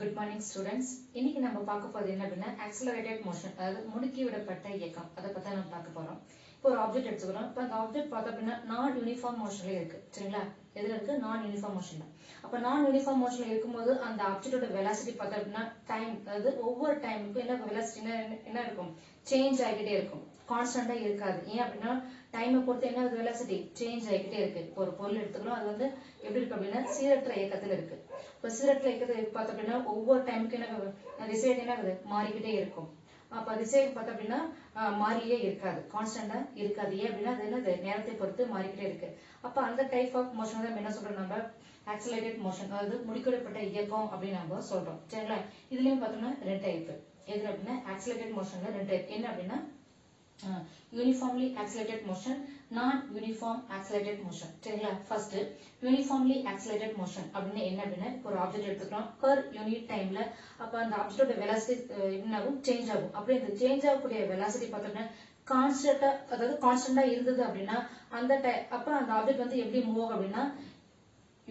Good morning students. இன்னைக்கு நம்ம பார்க்க போறது என்ன அப்படின்னா accelerated motion, அதாவது முடுக்கி விடப்பட்ட இயக்கம். அதை பத்தி நம்ம பார்க்க போறோம். இப்போ ஒரு ஆப்ஜெக்ட் எடுத்துக்கிறோம். இப்போ அந்த ஆப்ஜெக்ட் பார்த்தா அப்படின்னா நான் யூனிஃபார்ம் மோஷன்ல இருக்கு. சரிங்களா? எதுல இருக்கு? நான் யூனிஃபார்ம் மோஷன்ல. அப்ப நான் யூனிஃபார்ம் மோஷன்ல இருக்கும்போது அந்த ஆப்ஜெக்ட்டோட வெலாசிட்டி பார்த்தா அப்படின்னா டைம், அதாவது ஒவ்வொரு டைமுக்கும் என்ன வெலாசிட்டி என்ன இருக்கும்? சேஞ்ச் ஆகிட்டே இருக்கும். கான்ஸ்டன்டா இருக்காது. ஏன் அப்படின்னா டைமை பொறுத்து என்ன வெலாசிட்டி சேஞ்ச் ஆகிட்டே இருக்கு. இப்போ ஒரு பொருள் எடுத்துக்கிறோம், அது வந்து எப்படி இருக்கு அப்படின்னா சீரற்ற இயக்கத்துல இருக்கு. இப்போ சீரற்ற இயக்கத்துல பார்த்தோம் அப்படின்னா ஒவ்வொரு டைமுக்கு என்ன திசைவேகம் என்ன ஆகுது? மாறிக்கிட்டே இருக்கும். அப்ப திசைவேகம் பார்த்தோம் அப்படின்னா மாறியே இருக்காது, கான்ஸ்டன்டா இருக்காது. ஏன் அப்படின்னா அது என்னது நேரத்தை பொறுத்து மாறிக்கிட்டே இருக்கு. அப்ப அந்த டைப் ஆஃப் மோஷன் தான் என்ன சொல்றோம் நம்ம? ஆக்சிலரேட்டட் மோஷன், அதாவது முடுக்கிவிடப்பட்ட இயக்கம் அப்படின்னு நம்ம சொல்றோம். சரிங்களா? இதுலயும் பார்த்தோம்னா ரெண்டு டைப். எது அப்படின்னா ஆக்சிலரேட்டட் மோஷன்ல ரெண்டு டைப். என்ன அப்படின்னா uniformly accelerated motion, non-uniform accelerated motion. சரிங்களா? ஃபர்ஸ்ட் uniformly accelerated motion அப்படின்னா என்ன அப்படின்னா ஒரு ஆப்ஜெக்ட் எடுத்துக்கிறோம், per unit டைம்ல அப்ப அந்த ஆப்ஜெக்ட்டோட வெலாசிட்டி என்னாகும்? சேஞ்ச் ஆகும். அப்படி இந்த சேஞ்ச் ஆகக்கூடிய வெலாசிட்டி பார்த்தோம்னா கான்ஸ்டன்டா, அதாவது கான்ஸ்டன்டா இருந்தது அப்படின்னா அந்த அப்ப அந்த ஆப்ஜெக்ட் வந்து எப்படி மூவ் ஆகும் அப்படின்னா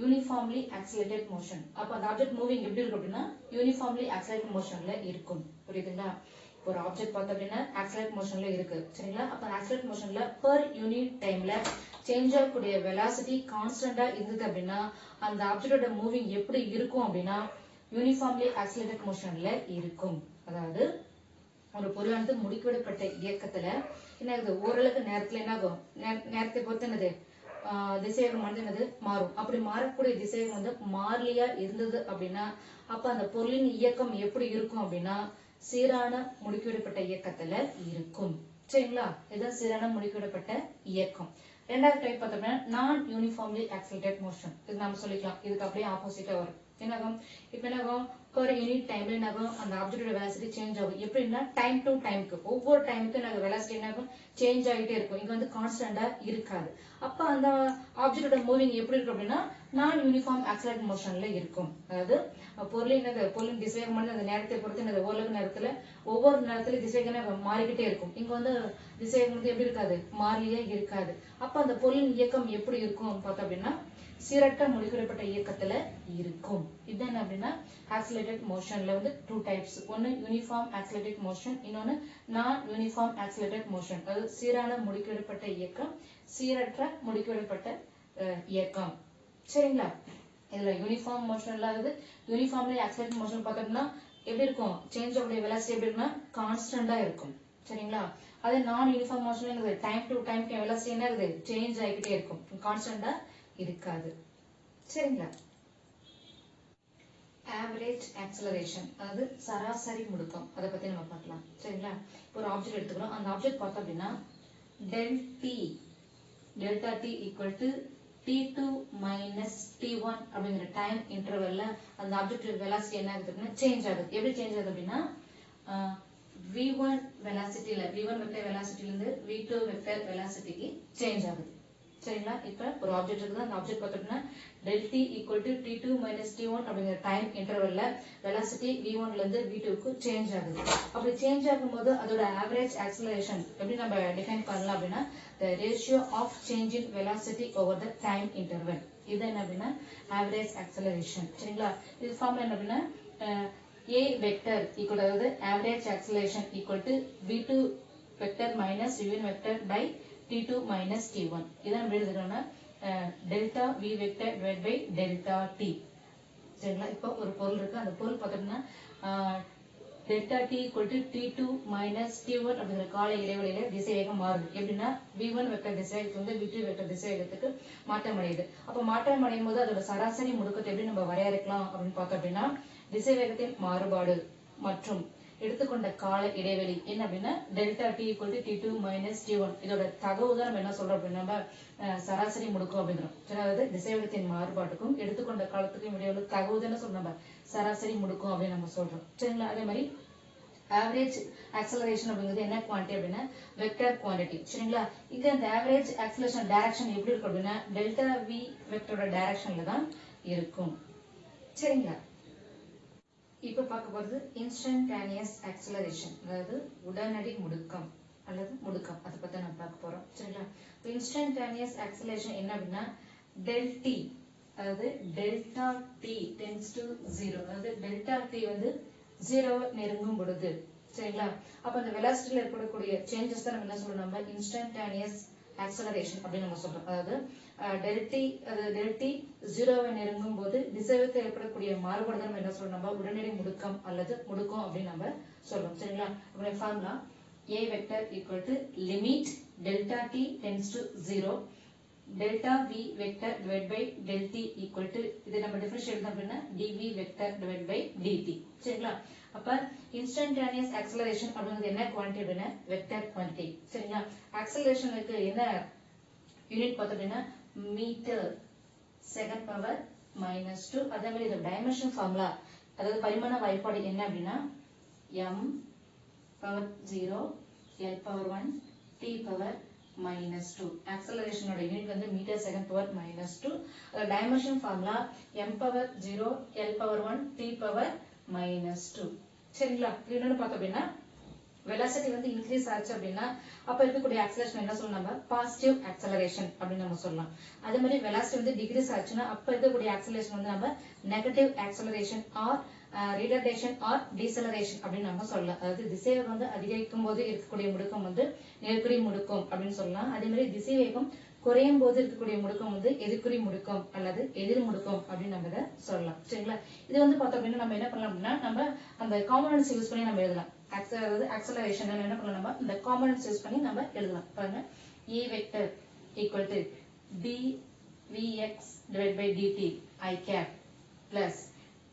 யூனிஃபார்ம்லி ஆக்சிலரேட்டட் மோஷன். அப்ப அந்த ஆப்ஜெக்ட் மூவிங் எப்படி இருக்கும் அப்படின்னா யூனிஃபார்ம்லி ஆக்சிலரேட்டட் மோஷன்ல இருக்கும். புரியுதுங்களா? ஒரு ஆப்ஜெக்ட் பார்த்தோம் அப்படின்னா ஆக்சிலரேட் மோஷன்ல இருக்கு. சரிங்களா? அப்ப ஆக்சிலரேட் மோஷன்ல பெர் யூனிட் டைம்ல சேஞ்ச் ஆகக்கூடிய வெலாசிட்டி கான்ஸ்டன்டா இருந்தது அப்படின்னா அந்த ஆப்ஜெக்டோட மூவிங் எப்படி இருக்கும் அப்படின்னா யூனிஃபார்ம்லி ஆக்சிலரேட்டட் மோஷன்ல இருக்கும். அதாவது ஒரு பொருளானது முடுக்கிவிடப்பட்ட இயக்கத்துல என்ன ஆகுது? ஓரளவுக்கு நேரத்துல என்ன ஆகும்? நேரத்தை பொறுத்து என்னது திசைவேகம் வந்து என்னது மாறும். அப்படி மாறக்கூடிய திசைவேகம் வந்து மாறிலியா இருந்தது அப்படின்னா அப்ப அந்த பொருளின் இயக்கம் எப்படி இருக்கும் அப்படின்னா சீரான முடுக்கிவிடப்பட்ட இயக்கத்துல இருக்கும். சரிங்களா? இதுதான் சீரான முடுக்கிவிடப்பட்ட இயக்கம். ரெண்டாவது டைப் பார்த்தோம்னா நான் யூனிஃபார்ம்லி ஆக்சிலரேட்டட் மோஷன். இது நம்ம சொல்லிக்கலாம். இதுக்கு அப்படியே ஆப்போசிட்டா வரும். என்னாகும்? இப்ப என்னாகும்? per unit டைம்ல என்னாகும்? அந்த ஆப்ஜெக்டோட வெலாசிட்டி சேஞ்ச் ஆகும். எப்படின்னா டைம் டு டைமுக்கு ஒவ்வொரு டைமுக்கு எனக்கு வெலாசிட்டி என்னாகும்? சேஞ்ச் ஆகிட்டே இருக்கும். இங்க வந்து கான்ஸ்டன்டா இருக்காது. அப்ப அந்த ஆப்ஜெக்டோட மூவிங் எப்படி இருக்கும் அப்படின்னா நான் யூனிஃபார்ம் ஆக்சிலரேட்டட் மோஷன்ல இருக்கும். அதாவது பொருளின் திசைவேகம் வந்து அந்த நேரத்தை பொறுத்து இந்த ஓரளவு நேரத்துல ஒவ்வொரு நேரத்துல திசைவேகம் மாறிக்கிட்டே இருக்கும். இங்க வந்து திசைவேகம் வந்து எப்படி இருக்காது? மாறியே இருக்காது. அப்ப அந்த பொருளின் இயக்கம் எப்படி இருக்கும் பார்த்தோம் அப்படின்னா சீரற்ற முடுக்கிவிடப்பட்ட இயக்கத்துல இருக்கும். இது என்ன அப்படின்னா ஆக்சிலரேட்டட் மோஷன்ல வந்து டூ டைப்ஸ். ஒன்னு யூனிஃபார்ம் ஆக்சிலரேட்டட் மோஷன், இன்னொன்னு நான் யூனிஃபார்ம் ஆக்சிலரேட்டட் மோஷன். அது சீரான முடுக்கிவிடப்பட்ட இயக்கம், சீரற்ற முடுக்கிவிடப்பட்ட இயக்கம். சரிங்களா? இதுல யூனிஃபார்ம் மோஷன்ல அதாவது யூனிஃபார்ம்லி ஆக்சிலரேட்டட் மோஷன் பார்த்தோம்னா எப்படி இருக்கும்? சேஞ்ச் ஆகக்கூடிய வெலாசிட்டி எப்படி இருக்குன்னா கான்ஸ்டன்டா இருக்கும். சரிங்களா? அதே நான் யூனிஃபார்ம் மோஷன்ல என்னது? டைம் டு டைம் வெலாசிட்டி என்ன இருக்குது? சேஞ்ச் ஆகிக்கிட்டே இருக்கும், கான்ஸ்டன்டா இருக்காது. சரிங்களா? ஆவரேஜ் ஆக்சிலரேஷன், அதாவது சராசரி முடுக்கம், அதை பத்தி நம்ம பார்க்கலாம். சரிங்களா? இப்போ ஒரு ஆப்ஜெக்ட் எடுத்துக்கிறோம். அந்த ஆப்ஜெக்ட் பார்த்தோம் அப்படின்னா delta D equal to t2 minus t1 அப்படிங்கிற டைம் இன்டர்வல்ல அந்த ஆப்ஜெக்ட் வெலாசிட்டி என்ன ஆகுதுன்னா சேஞ்ச் ஆகுது. எப்படி சேஞ்ச் ஆகுது அப்படின்னா v1 வெலாசிட்டில v1 வெக்டர் வெலாசிட்டில இருந்து v2 வெக்டர் வெலாசிட்டிக்கு சேஞ்ச் ஆகுது. சரிங்களா? இப்ப ஒரு ஆப்ஜெக்ட் இருக்குது. அந்த ஆப்ஜெக்ட் பார்த்தோம்னா del t equal to t2 minus t1 அப்படிங்கிற டைம் இன்டர்வல்ல வெலாசிட்டி v1 ல இருந்து v2 க்கு சேஞ்ச் ஆகுது. அப்படி சேஞ்ச் ஆகும்போது அதோட ஆவரேஜ் ஆக்சிலரேஷன் எப்படி நம்ம டிஃபைன் பண்ணலாம் அப்படின்னா the ratio of change in velocity over the time interval. இது என்ன அப்படின்னா ஆவரேஜ் ஆக்சிலரேஷன். சரிங்களா? இது ஃபார்முலா என்ன அப்படின்னா a வெக்டர் ஈக்குவல், அதாவது average acceleration equal to v2 vector minus v1 vector by t2 minus t1. இதான் எப்படி எழுதுறோம்னா delta v vector divide by delta t. சரிங்களா? இப்போ ஒரு பொருள் இருக்கு. அந்த பொருள் பார்த்தோம்னா delta t equal to t2 minus t1 அப்படிங்கிற கால இடைவெளியில திசைவேகம் மாறுது. எப்படின்னா v1 வெக்டர் திசைவேகத்துல இருந்து v2 வெக்டர் திசைவேகத்துக்கு மாற்றம் அடையுது. அப்ப மாற்றம் அடையும் போது அதோட சராசரி முடுக்கத்தை எப்படி நம்ம வரையறுக்கலாம் அப்படின்னு பார்த்தோம் அப்படின்னா திசைவேகத்தின் மாறுபாடு மற்றும் எடுத்துக்கொண்ட கால இடைவெளி என்ன அப்படின்னா delta D equal to t2 minus t1. இதோட தகவு தான் நம்ம என்ன சொல்றோம் அப்படின்னா நம்ம சராசரி முடுக்கம் அப்படிங்கிறோம். அதாவது திசைவேகத்தின் மாறுபாட்டுக்கும் எடுத்துக்கொண்ட காலத்துக்கும் இடையே தகவு தானே சொல்றோம் நம்ம சராசரி முடுக்கம் அப்படின்னு நம்ம சொல்றோம். சரிங்களா? அதே மாதிரி ஆவரேஜ் ஆக்சிலரேஷன் அப்படிங்கிறது என்ன குவான்டிட்டி அப்படின்னா வெக்டர் குவான்டிட்டி. சரிங்களா? இங்க இந்த ஆவரேஜ் ஆக்சிலரேஷன் டைரக்ஷன் எப்படி இருக்கும் அப்படின்னா டெல்டா வி வெக்டரோட டைரக்ஷன்ல தான் இருக்கும். சரிங்களா? இப்ப பார்க்க போறது இன்ஸ்டன்டேனியஸ் ஆக்சிலரேஷன், அதாவது உடனடி முடுக்கம் அல்லது முடுக்கம். அதை பத்தி நம்ம பார்க்க போறோம். சரிங்களா? இன்ஸ்டன்டேனியஸ் ஆக்சிலரேஷன் என்ன அப்படின்னா del t, அதாவது டெல்டா டி டென்ஸ் டு 0, அதாவது டெல்டா டி வந்து 0 நெருங்கும் பொழுது சரிங்களா. அப்ப அந்த வெலாசிட்டில ஏற்படக்கூடிய சேஞ்சஸ் தான் நம்ம என்ன சொல்றோம், நம்ம இன்ஸ்டன்டானியஸ் ஆக்சலரேஷன் அப்படின்னு நம்ம சொல்றோம். அதாவது டெல்டி 0வை நெருங்கும் போது திசைவேகத்தில் ஏற்படக்கூடிய மாறுபாடு நம்ம என்ன சொல்றோம், நம்ம உடனடி முடுக்கம் அல்லது முடுக்கம் அப்படின்னு நம்ம சொல்றோம் சரிங்களா. அப்ப formula A vector equal to limit delta t tends to 0 delta v vector divided by del t equal to இது நம்ம டிஃபரன்ஷியேட் பண்ணா dv vector divided by dt சரிங்களா. அப்ப இன்ஸ்டன்டானியஸ் ஆக்சலரேஷன் அப்படிங்கிறது என்ன குவாண்டிட்டி அப்படின்னா வெக்டர் குவாண்டிட்டி சரிங்களா. ஆக்சலரேஷனுக்கு என்ன யூனிட் பார்த்தோம்னா மீட்டர் செகண்ட் பவர் -2. அதே மாதிரி இதோட டைமென்ஷன் ஃபார்முலா அதாவது பரிமாண வாய்ப்பாடு என்ன அப்படின்னா m power 0 l power 1 t power -2. ஆக்சலரேஷனோட unit வந்து மீட்டர் செகண்ட் பவர் -2. அதோட dimension formula m power 0 l power 1 t power -2 சரிங்களா. இன்னொன்னு பார்த்தோம் அப்படின்னா வெலாசிட்டி வந்து இன்க்ரீஸ் ஆச்சு அப்படின்னா அப்ப இருக்கக்கூடிய ஆக்சலரேஷன் என்ன சொல்லலாம், நம்ம பாசிட்டிவ் ஆக்சலரேஷன் அப்படின்னு நம்ம சொல்லலாம். அதே மாதிரி வெலாசிட்டி வந்து டிக்ரீஸ் ஆச்சுன்னா அப்ப இருக்கக்கூடிய ஆக்சலரேஷன் வந்து நம்ம negative acceleration or retardation or deceleration அப்படின்னு நம்ம சொல்லலாம். அதாவது திசைவேகம் வந்து அதிகரிக்கும் போது இருக்கக்கூடிய முடுக்கம் வந்து நேர்குறி முடுக்கம் அப்படின்னு சொல்லலாம். அதே மாதிரி திசைவேகம் குறையும் போது இருக்கக்கூடிய முடுக்கம் வந்து எதிர்குறி முடுக்கம் அல்லது எதிர் முடுக்கம் அப்படின்னு நம்ம இதை சொல்லலாம் சரிங்களா. இது வந்து பார்த்தோம் அப்படின்னா நம்ம என்ன பண்ணலாம் அப்படின்னா நம்ம அந்த காம்பனன்ட்ஸ் யூஸ் பண்ணி நம்ம எழுதலாம். அதாவது ஆக்சலரேஷன் என்ன பண்ணலாம், நம்ம இந்த காம்பனன்ட்ஸ் யூஸ் பண்ணி நம்ம எழுதலாம். பாருங்க A vector equal to dvx divided by dt I cap plus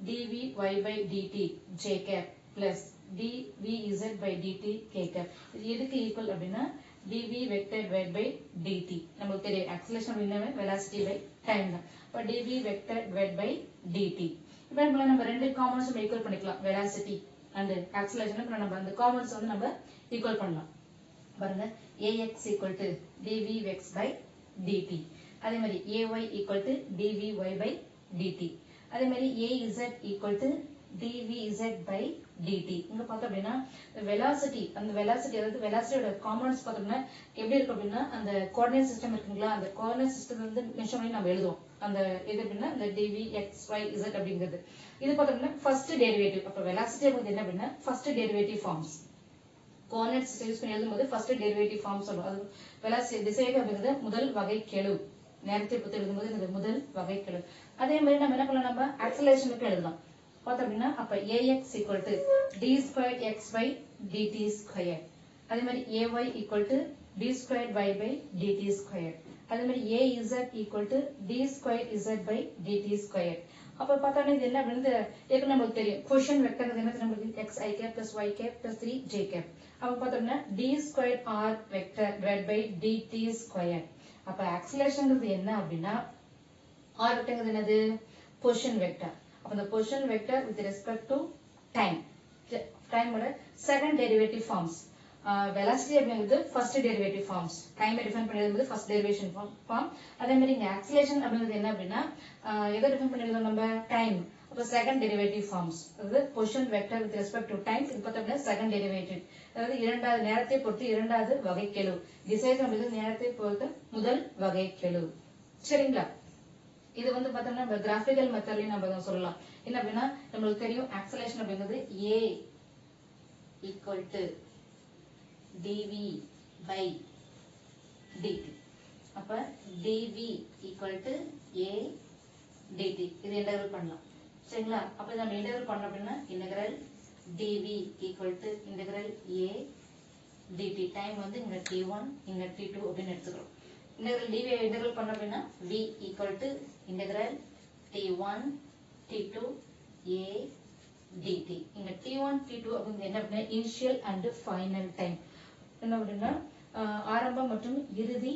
dvy by dt j cap plus dvz by dt k cap. இது எதுக்கு ஈக்குவல் அப்படின்னா dv vector divided by dt. நமக்கு தெரியும் ஆக்சலரேஷன் அப்படின்னா velocity by time தான். அப்ப dv vector divided by dt. இப்போ நம்ம ரெண்டு காம்பனன்ட்ஸ் ஈக்குவல் பண்ணிக்கலாம், velocity and acceleration. நம்ம அந்த காம்பனன்ட்ஸ் வந்து நம்ம ஈக்குவல் பண்ணலாம். பாருங்க ax equal to dvx by dt. அதே மாதிரி ay equal to dvy by dt. அதே மாதிரி az equal to dvz by dt. இங்க பார்த்தோம் அப்படின்னா velocity அந்த velocity அதாவது velocityயோட காம்பனன்ட்ஸ் பார்த்தோம்னா எப்படி இருக்கு அப்படின்னா அந்த கோஆர்டினேட் சிஸ்டம் இருக்குங்களா, அந்த கோஆர்டினேட் சிஸ்டம் வந்து மென்ஷன் பண்ணி நம்ம எழுதுவோம். அந்த இது அப்படின்னா இந்த dv x y z அப்படிங்கிறது இது பார்த்தோம்னா ஃபர்ஸ்ட் டெரிவேட்டிவ். அப்ப velocity அப்படிங்கிறது என்ன அப்படின்னா first derivative forms. Coordinates use பண்ணி எழுதும்போது ஃபர்ஸ்ட் டெரிவேட்டிவ் ஃபார்ம் சொல்லுவோம். அது velocity திசைவேகம் அப்படிங்கிறது முதல் வகைக்கெழு. நேரத்தை பத்தி எழுதும்போது இது முதல் வகைக்கெழு. அதே மாதிரி நம்ம என்ன பண்ணலாம், நம்ம ஆக்சலரேஷனுக்கு எழுதலாம். பார்த்தோம் அப்படின்னா அப்ப ax equal to d squared x by dt squared. அதே மாதிரி ay equal to d squared y by dt squared. அதே மாதிரி az equal to d squared z by dt squared. அப்ப பார்த்தோம்னா இது என்ன அப்படின்றது ஏற்கனவே நமக்கு தெரியும். கோஷன் வெக்டர் என்ன நமக்கு x i cap plus y cap plus 3 j cap. அப்ப பார்த்தோம்னா d squared r vector divided by dt squared. அப்ப ஆக்சலரேஷன்ங்கிறது என்ன அப்படின்னா r வெக்டர்ங்கிறது என்னது, பொசிஷன் வெக்டர். அப்ப the position vector with respect to time ஓட செகண்ட் டெரிவேட்டிவ் ஃபார்ம்ஸ். velocity அப்படிங்கிறது first derivative forms. டைமை டிஃபைன் பண்ணிருந்தது ஃபர்ஸ்ட் டெரிவேஷன் ஃபார்ம். அதே மாதிரி இங்க ஆக்சலரேஷன் அப்படிங்கிறது என்ன அப்படின்னா எதை டிஃபைன் பண்ணிருந்தோம் நம்ம, டைம். அப்ப செகண்ட் டெரிவேட்டிவ் ஃபார்ம்ஸ். அதாவது position vector with respect to time இது பார்த்தோம்னா செகண்ட் டெரிவேட்டிவ். அதாவது இரண்டாவது நேரத்தை பொறுத்து இரண்டாவது வகைக்கெழு. திசைவேகம் அப்படிங்கிறது நேரத்தை பொறுத்து முதல் வகைக்கெழு சரிங்களா. இது வந்து பார்த்தோம்னா நம்ம கிராஃபிக்கல் மெத்தட்லயும் நம்ம சொல்லலாம். என்ன அப்படின்னா நம்மளுக்கு தெரியும் ஆக்சலரேஷன் அப்படிங்கிறது a equal to dv by dt. அப்ப dv equal to a dt இது இன்டகிரல் பண்ணலாம் சரிங்களா. அப்ப நம்ம இன்டகிரல் பண்ணோம் அப்படின்னா integral dv equal to integral a dt. Time வந்து இங்க t1 இங்க t2 அப்படின்னு எடுத்துக்கிறோம். integral dv integral பண்ண அப்படின்னா v equal to integral t1 t2 a dt. இங்க t1 t2 அப்படிங்கிறது என்ன அப்படின்னா இனிஷியல் அண்ட் ஃபைனல் டைம். என்ன அப்படின்னா ஆரம்பம் மற்றும் இறுதி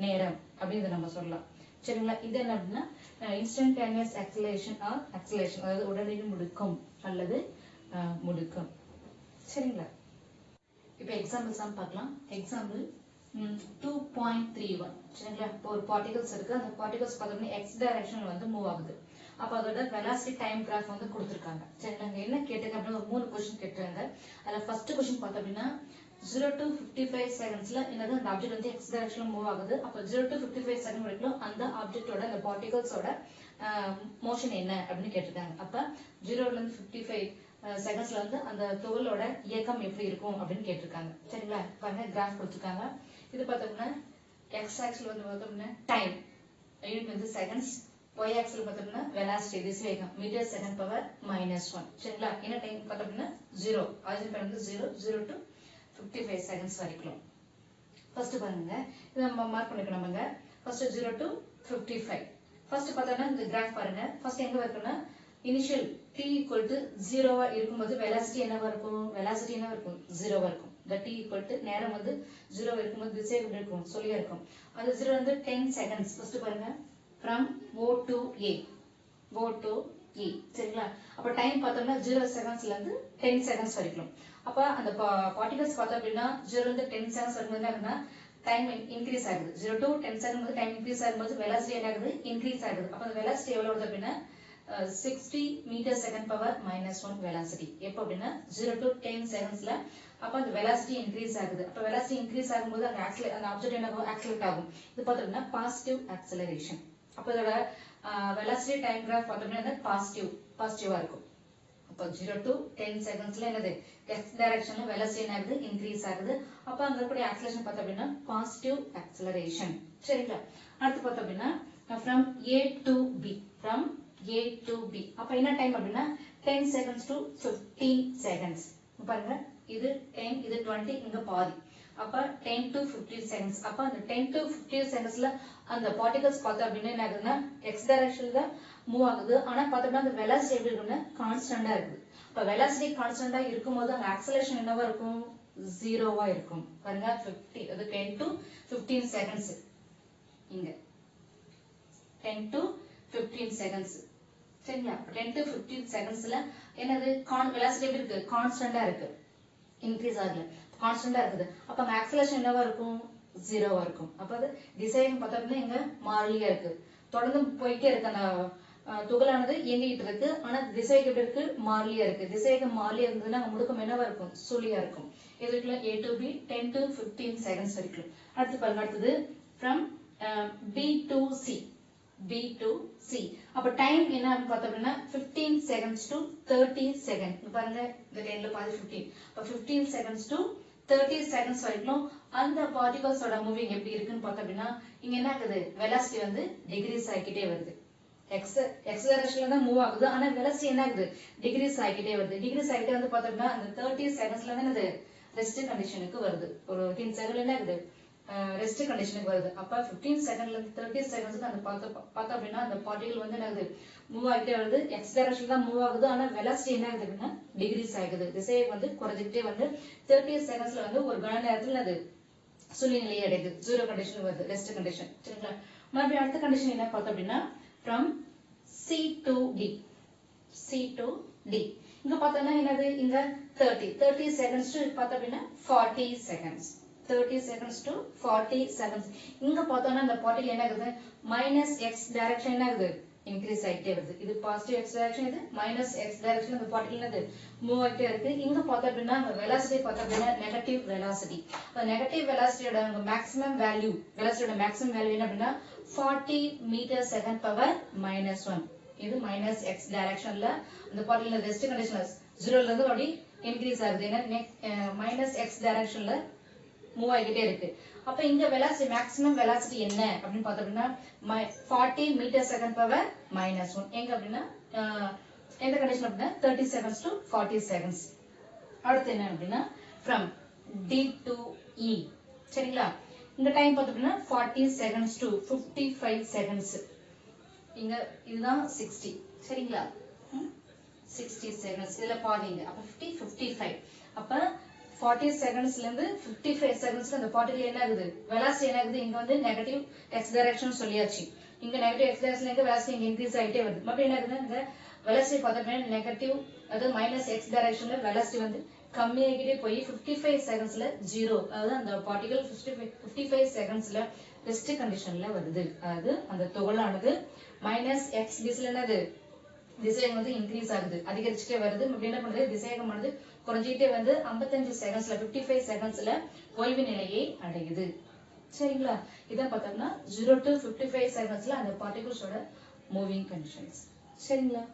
நேரம் அப்படிங்கறத நம்ம சொல்லலாம் சரிங்களா. இது என்ன அப்படின்னா இன்ஸ்டன்டேனியஸ் ஆக்சலரேஷன் ஆர் ஆக்சலரேஷன், அதாவது உடனடி முடுக்கம் அல்லது முடுக்கம் சரிங்களா. இப்போ எக்ஸாம்பிள்ஸ் தான் பார்க்கலாம். எக்ஸாம்பிள் 2.31 சரிங்களா. இப்போ ஒரு பார்ட்டிகல்ஸ் இருக்கு. அந்த பார்ட்டிகல்ஸ் பார்த்தோம்னா எக்ஸ் டைரக்ஷன்ல வந்து மூவ் ஆகுது. அப்ப அதோட வெலாசிட்டி டைம் கிராஃப் வந்து கொடுத்திருக்காங்க சரிங்களா. என்ன கேட்டிருக்காங்க அப்படின்னா ஒரு 3 क्वेश्चन கேட்டிருக்காங்க. அதுல ஃபர்ஸ்ட் क्वेश्चन பார்த்தோம் அப்படின்னா 0 to 55 செகண்ட்ஸ்ல என்னது அந்த ஆப்ஜெக்ட் வந்து எக்ஸ் டைரக்ஷன்ல மூவ் ஆகுது. அப்ப 0 to 55 செகண்ட் வரைக்கும் அந்த ஆப்ஜெக்ட்டோட அந்த பார்ட்டிகல்ஸோட மோஷன் என்ன அப்படின்னு கேட்டிருக்காங்க. அப்ப 0ல இருந்து 55 செகண்ட்ஸ்ல வந்து அந்த துகளோட இயக்கம் எப்படி இருக்கும் அப்படின்னு கேட்டிருக்காங்க. சரிங்களா? பாருங்க கிராஃப் கொடுத்துருக்காங்க. இது பார்த்தோம்னா எக்ஸ் ஆக்சில் வந்து பார்த்தோம்னா டைம் யூனிட் வந்து செகண்ட்ஸ், ஒய் ஆக்சில் பார்த்தோம்னா வெலாசிட்டி திசைவேகம் மீட்டர் செகண்ட் பவர் -1. சரிங்களா? என்ன டைம் பார்த்தோம்னா 0, ஆரிஜின் பாயிண்ட் வந்து 0 to 55 செகண்ட்ஸ் வரைக்கும். ஃபர்ஸ்ட் பாருங்க, இதை நம்ம மார்க் பண்ணிக்கணும்ங்க. First 0 to 55. ஃபர்ஸ்ட் பார்த்தோம்னா இந்த கிராஃப் பாருங்க. ஃபர்ஸ்ட் எங்க இருக்குன்னா இனிஷியல் t equal to 0 இருக்கும்போது வெலாசிட்டி என்னவா இருக்கும்? வெலாசிட்டி என்னவா இருக்கும்? 0 இருக்கும். the t equal to நேரம் வந்து 0 இருக்கும்போது திசை எப்படி இருக்கும்? சொல்லியா இருக்கும். அது 0 வந்து 10 செகண்ட்ஸ். ஃபர்ஸ்ட் பாருங்க from O to A. O to E. சரிங்களா? அப்ப டைம் பார்த்தோம்னா 0 செகண்ட்ஸ்ல இருந்து 10 செகண்ட்ஸ் வரைக்கும். அப்ப அந்த பார்ட்டிகல்ஸ் பார்த்தோம் அப்படின்னா 0 ல இருந்து 10 செகண்ட்ஸ் வரும்போது என்ன ஆகுதுன்னா டைம் இன்க்ரீஸ் ஆகுது. 0 to 10 செகண்ட் வந்து டைம் இன்க்ரீஸ் ஆகும்போது வெலாசிட்டி என்ன ஆகுது? இன்க்ரீஸ் ஆகுது. அப்ப அந்த வெலாசிட்டி எவ்வளவு வருது அப்படின்னா 60 மீட்டர் செகண்ட் பவர் -1 வெலாசிட்டி. எப்போ அப்படின்னா 0 to 10 செகண்ட்ஸ்ல அப்ப அந்த வெலாசிட்டி இன்க்ரீஸ் ஆகுது. அப்ப வெலாசிட்டி இன்க்ரீஸ் ஆகும்போது அந்த ஆப்ஜெக்ட் என்ன ஆகும்? ஆக்சிலரேட் ஆகும். இது பார்த்தோம்னா பாசிட்டிவ் ஆக்சிலரேஷன். அப்ப இதோட வெலாசிட்டி டைம் கிராஃப் பார்த்தோம்னா பாசிட்டிவா இருக்கும். அப்ப 0 to 10 செகண்ட்ஸ்ல என்னது? x டைரக்ஷன்ல வெலாசிட்டி என்ன ஆகுது? இன்க்ரீஸ் ஆகுது. அப்ப அங்க இருக்கக்கூடிய ஆக்சிலரேஷன் பார்த்தோம் அப்படின்னா பாசிட்டிவ் ஆக்சிலரேஷன். சரிங்களா? அடுத்து பார்த்தோம் அப்படின்னா from A to B. from A to B. அப்ப என்ன டைம் அப்படின்னா 10 seconds to 15 seconds. பாருங்க இது 10, இது 20, இங்க பாதி. அப்ப 10 to 15 seconds. அப்ப அந்த 10 to 15 secondsல அந்த particles பார்த்தோம் அப்படின்னா என்ன ஆகுதுன்னா x டைரக்ஷன்ல மூவ் ஆகுது. ஆனா பார்த்தோம்னா அந்த வெலாசிட்டி எப்படி இருக்குன்னா கான்ஸ்டன்டா இருக்குது. அப்ப வெலாசிட்டி கான்ஸ்டன்டா இருக்கும்போது அந்த ஆக்சலரேஷன் என்னவா இருக்கும்? 0வா இருக்கும். பாருங்க 50 அது 10 to 15 seconds. இங்க 10 to 15 seconds. சரிங்களா? 10 to 15 செகண்ட்ஸ்ல என்னது வெலாசிட்டி எப்படி இருக்கு? கான்ஸ்டன்டா இருக்கு. இன்க்ரீஸ் ஆகல. கான்ஸ்டன்டா இருக்குது. அப்ப அந்த ஆக்சலரேஷன் என்னவா இருக்கும்? 0வா இருக்கும். அப்ப அது திசைவேகம் பார்த்தோம்னா இங்க மாறிலியா இருக்கு. தொடர்ந்து போயிட்டே இருக்கு. அந்த துகளானது இயங்கிட்டு இருக்கு. ஆனா திசைவேகம் எப்படி இருக்கு? மாறிலியா இருக்கு. திசைவேகம் மாறிலியா இருந்ததுன்னா முடுக்கம் என்னவா இருக்கும்? சுழியா இருக்கும். இதுக்குள்ள A to B 10 to 15 seconds வரைக்கும். அடுத்து பாருங்க, அடுத்தது from B to C. B to C. அப்ப டைம் என்ன பார்த்தோம்னா 15 seconds to 30 seconds. பாருங்க இந்த 10ல பாதி 15. அப்ப 15 seconds to 30 seconds வரைக்கும் அந்த பார்ட்டிகல்ஸோட மூவிங் எப்படி இருக்குன்னு பார்த்தோம் அப்படின்னா இங்க என்ன ஆகுது? வெலாசிட்டி வந்து டிகிரீஸ் ஆகிக்கிட்டே வருது. எக்ஸ் டைரக்ஷன்ல தான் மூவ் ஆகுது. ஆனா வெலாசிட்டி என்ன ஆகுது? டிகிரீஸ் ஆகிக்கிட்டே வருது. டிகிரீஸ் ஆகிட்டே வந்து பார்த்தோம்னா அந்த 30 செகண்ட்ஸ்ல தான் என்னது? ரெஸ்ட் கண்டிஷனுக்கு வருது. ஒரு 15 செகண்ட்ல என்ன ஆகுது? ரெஸ்ட் கண்டிஷனுக்கு வருது. அப்ப 15 செகண்ட்ல இருந்து 30 செகண்ட்ஸ்க்கு அந்த பார்த்தோம் அப்படின்னா அந்த பார்ட்டிகல் வந்து என்ன ஆகுது? மூவ் ஆகிட்டே வருது. எக்ஸ் டைரக்ஷன்ல தான் மூவ் ஆகுது. ஆனா வெலாசிட்டி என்ன ஆகுது அப்படின்னா டிகிரீஸ் ஆகுது. திசையை வந்து குறைஞ்சிக்கிட்டே வந்து 30 செகண்ட்ஸ்ல வந்து ஒரு கன நேரத்துல அது சுழி நிலையை அடையுது. 0 கண்டிஷன் வருது. Rest condition. சரிங்களா? மறுபடியும் அடுத்த கண்டிஷன் என்ன பார்த்தோம் அப்படின்னா from C to D. C to D. இங்க பார்த்தோம்னா என்னது? இங்க 30 seconds to பார்த்தோம் அப்படின்னா 40 seconds. 30 seconds to 40 seconds. இங்க பார்த்தோம்னா அந்த பார்ட்டிகல் என்ன ஆகுது? மைனஸ் எக்ஸ் டைரக்ஷன் என்ன ஆகுது? இன்க்ரீஸ் ஆகிட்டே வருது. இது பாசிட்டிவ் எக்ஸ் டைரக்ஷன், இது மைனஸ் எக்ஸ் டைரக்ஷன். அந்த பார்ட்டிகல் என்னது? மூவ் ஆகிட்டே இருக்கு. இங்க பார்த்தோம் அப்படின்னா அந்த வெலாசிட்டி பார்த்தோம் அப்படின்னா நெகட்டிவ் வெலாசிட்டி. அந்த நெகட்டிவ் வெலாசிட்டியோட மேக்ஸிமம் வேல்யூ, வெலாசிட்டியோட மேக்ஸிமம் வேல்யூ என்ன அப்படின்னா 40 மீட்டர் செகண்ட் பவர் -1. இது மைனஸ் எக்ஸ் டைரக்ஷன்ல அந்த பார்ட்டிகல் ரெஸ்ட் கண்டிஷன்ல 0ல இருந்து அப்படி இன்க்ரீஸ் ஆகுது. ஏன்னா மைனஸ் எக்ஸ் டைரக்ஷன்ல மூவ் ஆகிட்டே இருக்கு. அப்ப இங்க வெலாசிட்டி மேக்ஸிமம் வெலாசிட்டி என்ன அப்படின்னு பார்த்தோம்னா 40 மீட்டர் செகண்ட் பவர் -1. எங்க அப்படின்னா எந்த கண்டிஷன் அப்படின்னா 30 seconds to 40 seconds. அடுத்து என்ன அப்படின்னா from D to E. சரிங்களா? இந்த டைம் பார்த்தோம்னா 40 seconds to 55 seconds. இங்க இதுதான் 60. சரிங்களா? 60 seconds. இதுல பாதிங்க. அப்ப 50 55. அப்ப 40 செகண்ட்ஸ்ல இருந்து 55 செகண்ட்ஸ்க்கு அந்த பார்ட்டிகல் என்ன ஆகுது? வெலாசிட்டி என்ன ஆகுது? இங்க வந்து நெகட்டிவ் எக்ஸ் டைரக்ஷன் சொல்லியாச்சு. இங்க நெகட்டிவ் எக்ஸ் டைரக்ஷன்ல இங்க வெலாசிட்டி இங்க இன்க்ரீஸ் ஆகிட்டே வருது. மறுபடியும் என்ன ஆகுது? இந்த வெலாசிட்டி பார்த்தோம்னா நெகட்டிவ் அதாவது மைனஸ் எக்ஸ் டைரக்ஷன்ல வெலாசிட்டி வந்து கம்மியாகிட்டே போய் 55 செகண்ட்ஸ்ல 0. அதாவது அந்த பார்ட்டிகல் 55 செகண்ட்ஸ்ல ரெஸ்ட் கண்டிஷன்ல வருது. அதாவது அந்த துகளானது மைனஸ் எக்ஸ் திசையில என்னது? திசைவேகம் வந்து இன்க்ரீஸ் ஆகுது, அதிகரிச்சுட்டே வருது. அப்படி என்ன பண்ணுது? திசைவேகமானது குறைஞ்சிட்டே வந்து 55 செகண்ட்ஸ்ல 55 செகண்ட்ஸ்ல ஓய்வு நிலையை அடையுது. சரிங்களா? இதான் பார்த்தோம்னா 0 to 55 செகண்ட்ஸ்ல அந்த பார்ட்டிகல்ஸோட மூவிங் கண்டிஷன்ஸ். சரிங்களா?